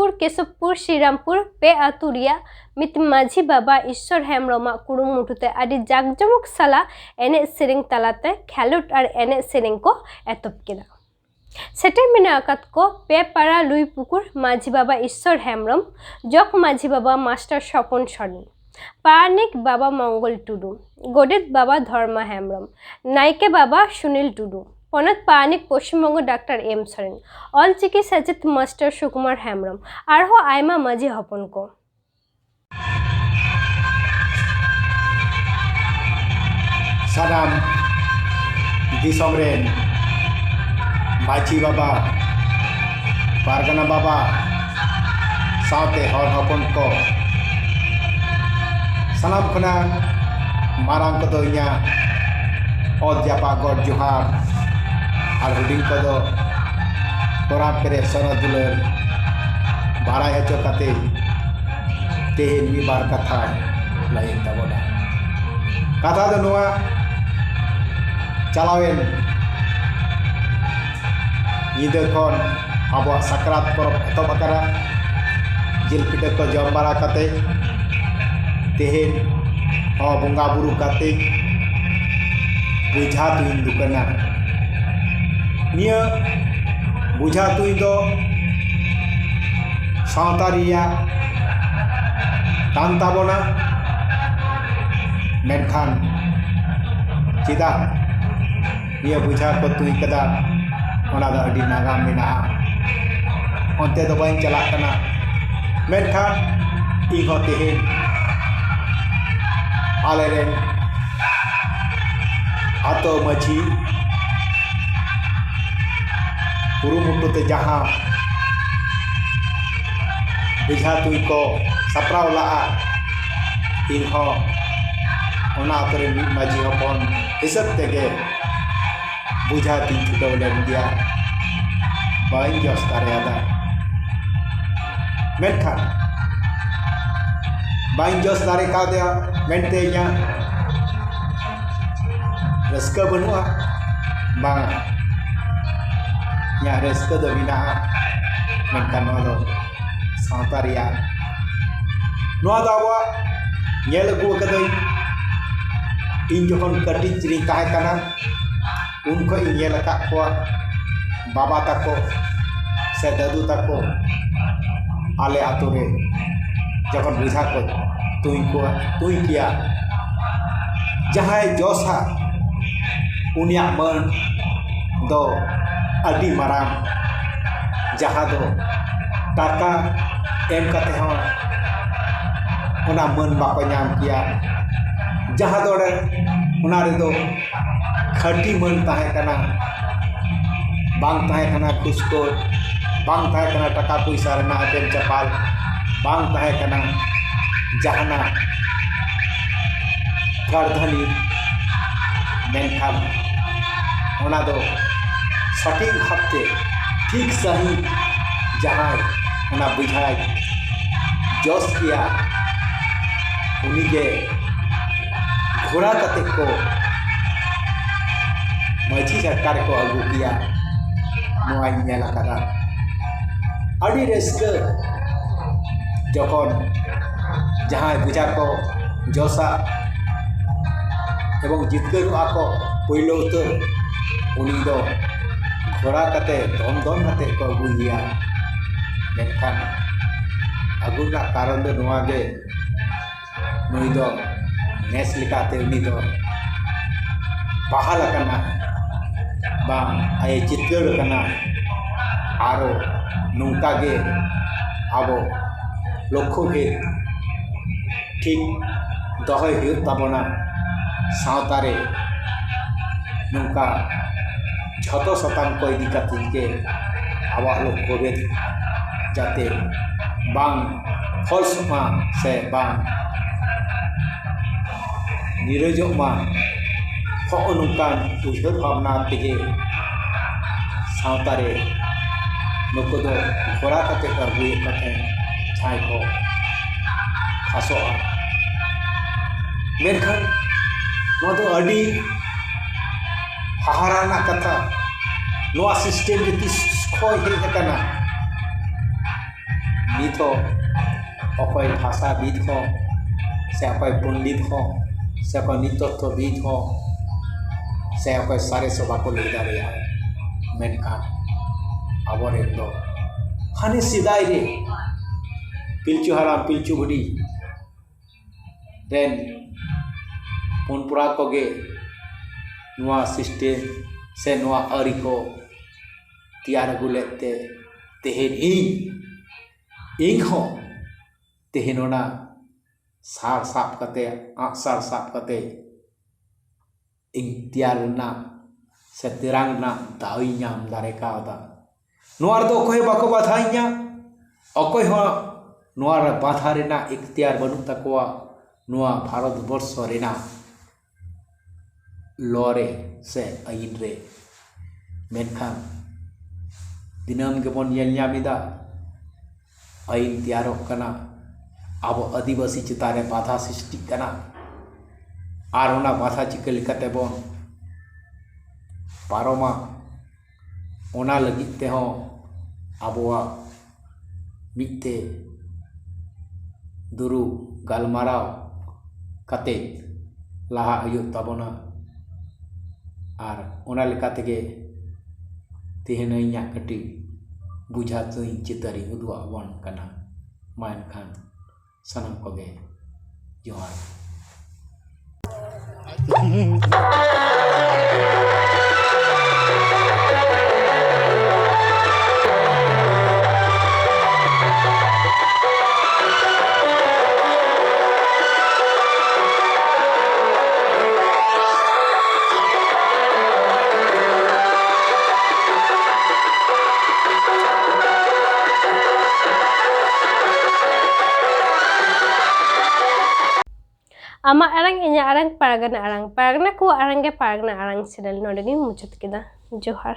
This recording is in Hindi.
ᱞᱩᱭᱯᱩᱠᱩᱨ केशवपुर श्रीरामपुर पे आतु रिया मित माझी बाबा ईश्वर हेम्ब्रम कुरुमुटुते आदि जाकजमक साला एने सेरेंग तालाते खेलोट और एने सेरेंग को एतब केदा सेटे मेना आकात को पे पारा लुईपुकुर माझी बाबा ईश्वर हेम्ब्रम जक माझी बाबा मास्टर स्वपन सरन पारानिक बाबा मंगल टुडू गोडेत बाबा धर्मा हेम्ब्रम नायके बाबा सुनील टुडू पनत पारानिक पश्चिमबंग डाक्टर एम सरेन ऑल चिकी सचेत मास्टर सुकुमार हेम्ब्रम आरहो आयमा माझी हपन को सानाम दिसोम रेन माझी बाबा पारगना बाबा साथे हर हपन को सानाम खना मारांग को इया और जापा गॉड जोहार और हुडिंग को तोरा पेरे सनो दुलर बाराय हचो कते तेहेन मी बार कथा लाइन ताबोना कथा दो नोआ चलावेन ᱧᱤᱫᱟᱹ ᱠᱷᱚᱱ ᱟᱵᱚᱣᱟᱜ ᱥᱟᱠᱨᱟᱛ ᱯᱚᱨᱚᱵᱽ ᱮᱛᱚᱦᱚᱵ ᱟᱠᱟᱱᱟ ᱡᱤᱞ ᱯᱤᱴᱷᱟᱹ ᱠᱚ ᱡᱚᱢ ᱵᱟᱲᱟ ᱠᱟᱛᱮ ᱛᱮᱦᱮᱧ ᱦᱚᱸ ᱵᱚᱸᱜᱟ ᱵᱩᱨᱩ ᱠᱟᱛᱮ ᱵᱩᱡᱷᱟ ᱛᱩᱧ ᱫᱩᱠᱟᱹᱱᱟ ᱱᱤᱭᱟᱹ ᱵᱩᱡᱷᱟ ᱛᱩᱧ ᱫᱚ ᱥᱟᱶᱛᱟ ᱨᱮᱭᱟᱜ ᱠᱟᱱ ᱛᱟᱵᱚᱱᱟ ᱢᱮᱱᱠᱷᱟᱱ ᱪᱮᱫᱟᱜ ᱱᱤᱭᱟᱹ ᱵᱩᱡᱷᱟ ᱠᱚ ᱛᱩᱧ ᱠᱟᱫᱟ ona da adi nagam mena onte do bain chalak kana menkhan iho tehe aleren ato maji kurumutu te jaha bujha tui ko sapraw laa iho ona atore maji hopon hisab tege बुझा तीन छुटाव लेन दिया बाइन जस तारेदा मेनखा बाइन जस तारे का दिया मेनते nya रस्का बनुआ bang nya रस्का दो बिना मेनखा नो दो सावता रिया नो दा वा ñel agu kadai इन जखन कटिज रि ताहे kana उनको इन्हें लगा को बाबा तको से दादू तको आले आतो रे जखन बुझा को तुई किया जहां जोसा उनिया मन दो अडी माराम जहां दो टाका एम कते हो उना मन बाको नाम किया जहां दो रे उना रे दो खटी मन ताहे कना बांग ताहे कना खुशको बांग ताहे कना टका पैसा रना एम चपाल बांग ताहे कना जहाना गर्धनी मेनखान ओना दो सटीक हफ्ते ठीक सही जहां ओना बुझाय जोश किया उनी के घोड़ा कते को माझी सरकार को अगू किया नोआई नेला करा अड़ी रेस्क जखन जहां बुझा को जोसा एवं जितगरुआ को पहिलो उतर उनी दो घोड़ा कते धम धम कते को अगुया मेनखान अगुना कारण दो नोआ गे नुई दो नेस लिकाते उनी दो बहाल करना bang ay चित्र करना आरो नुका गे आबो लक्ष्य भेद ठीक दहय हुई ताबना सावतारे नुका झतो शतांग को इदी काते के आवा लक्ष्य भेद जाते बांग फलसमा से बांग निरजमा नुकान उजर भावना तेगे सावतारे नुको दो घोड़ा कते अगुए कते छाई को खासो मेनखान नो दो अडी हाहाराना कथा नो सिस्टम जति खोय हे कना ᱱᱤᱛ ᱦᱚᱸ ᱚᱠᱚᱭ ᱵᱷᱟᱥᱟᱵᱤᱫ ᱦᱚᱸ ᱥᱮ ᱚᱠᱚᱭ ᱯᱚᱱᱰᱤᱛ ᱦᱚᱸ ᱥᱮ ᱚᱠᱚᱭ ᱱᱤᱛᱚᱛᱛᱚᱵᱤᱫ ᱦᱚᱸ ᱥᱮ ᱚᱠᱚᱭ ᱥᱟᱬᱮᱥ ᱦᱚᱸ ᱵᱟᱠᱚ ᱞᱟᱹᱭ ᱫᱟᱲᱮᱭᱟᱜᱼᱟ, ᱢᱮᱱᱠᱷᱟᱱ ᱟᱵᱚᱨᱮᱱ ᱫᱚ ᱦᱟᱱᱮ ᱥᱮᱫᱟᱭ ᱨᱮ ᱯᱤᱞᱪᱩ ᱦᱟᱲᱟᱢ ᱯᱤᱞᱪᱩ ᱵᱩᱰᱷᱤ ᱨᱮᱱ ᱯᱩᱱᱯᱩᱨᱟ ᱠᱚᱜᱮ ᱱᱚᱣᱟ ᱥᱤᱥᱴᱮᱢ ᱥᱮ ᱱᱚᱣᱟ ᱟᱹᱨᱤ ᱠᱚ ᱛᱮᱭᱟᱨ ᱟᱹᱜᱩ ᱞᱮᱫ ᱛᱮ ᱛᱮᱦᱮᱧ ᱤᱧ ᱦᱚᱸ ᱛᱮᱦᱮᱧ ᱚᱱᱟ ᱥᱟᱨ ᱥᱟᱵ ᱠᱟᱛᱮ ᱟᱸᱜᱼᱥᱟᱨ ᱥᱟᱵ ᱠᱟᱛᱮ ᱤᱧ ᱛᱮᱭᱟᱨ ᱨᱮᱱᱟᱜ ᱥᱮ ᱛᱮᱨᱟᱝ ᱨᱮᱱᱟᱜ ᱫᱟᱣ ᱤᱧ ᱧᱟᱢ ᱫᱟᱲᱮ ᱠᱟᱣᱫᱟ। ᱱᱚᱣᱟ ᱨᱮᱫᱚ ᱚᱠᱚᱭ ᱦᱚᱸ ᱵᱟᱠᱚ ᱵᱟᱫᱷᱟᱧᱟ, ᱚᱠᱚᱭ ᱦᱚᱸ ᱱᱚᱣᱟ ᱨᱮ ᱵᱟᱫᱷᱟ ᱨᱮᱱᱟᱜ ᱤkhtiᱭᱟᱨ ᱵᱟᱹᱱᱩᱜ ᱛᱟᱠᱚᱣᱟ। ᱱᱚᱣᱟ ᱵᱷᱟᱨᱚᱛ ᱵᱚᱨᱥᱚ ᱨᱮᱱᱟᱜ ᱞᱚ ᱨᱮ ᱥᱮ ᱟᱹᱭᱤᱱ ᱨᱮ। ᱢᱮᱱᱠᱷᱟᱱ ᱫᱤᱱᱟᱹᱢ ᱜᱮᱵᱚᱱ ᱧᱮᱞ ᱧᱟᱢ ᱮᱫᱟ ᱟᱹᱭᱤᱱ ᱛᱮᱭᱟᱨᱚᱜ ᱠᱟᱱᱟ, ᱟᱵᱚ ᱟᱹᱫᱤᱵᱟᱹᱥᱤ ᱪᱮᱛᱟᱱ ᱨᱮ ᱵᱟᱫᱷᱟ ᱥᱨᱤᱥᱴᱤᱜ ᱠᱟᱱᱟ, ᱟᱨ ᱚᱱᱟ ᱵᱟᱫᱷᱟ ᱪᱤᱠᱟᱹ ᱞᱮᱠᱟᱛᱮ ᱵᱚᱱ ᱯᱟᱨᱚᱢᱟ ᱚᱱᱟ ᱞᱟᱹᱜᱤᱫ ᱛᱮᱦᱚᱸ ᱟᱵᱚᱣᱟᱜ ᱢᱤᱫᱛᱮ ᱫᱩᱲᱩᱵ ᱜᱟᱞᱢᱟᱨᱟᱣ ᱠᱟᱛᱮ ᱞᱟᱦᱟᱜ ᱦᱩᱭᱩᱜ ᱛᱟᱵᱚᱱᱟ। ᱟᱨ ᱚᱱᱟ ᱞᱮᱠᱟ ᱛᱮᱜᱮ ᱛᱮᱦᱮᱧ ᱤᱧᱟᱹᱜ ᱠᱟᱹᱴᱤᱡ ᱵᱩᱡᱷᱟᱹᱣ ᱛᱩᱧ ᱪᱤᱛᱟᱹᱨᱤᱧ ᱩᱫᱩᱜ ᱟᱵᱚᱱ ᱠᱟᱱᱟ। ᱢᱟ ᱮᱱᱠᱷᱟᱱ ᱥᱟᱱᱟᱢ ᱠᱚᱜᱮ ᱡᱚᱦᱟᱨ। ᱟᱢᱟᱜ ᱟᱲᱟᱝ ᱤᱧᱟᱹᱜ ᱟᱲᱟᱝ ᱯᱟᱨᱜᱟᱱᱟ ᱟᱲᱟᱝ ᱯᱟᱨᱜᱟᱱᱟ ᱠᱚᱣᱟᱜ ᱟᱲᱟᱝ ᱜᱮ ᱯᱟᱨᱜᱟᱱᱟ ᱟᱲᱟᱝ ᱪᱮᱱᱮᱞ ᱱᱚᱰᱮ ᱜᱤᱧ ᱢᱩᱪᱟᱹᱫ ᱠᱮᱫᱟ। ᱡᱚᱦᱟᱨ।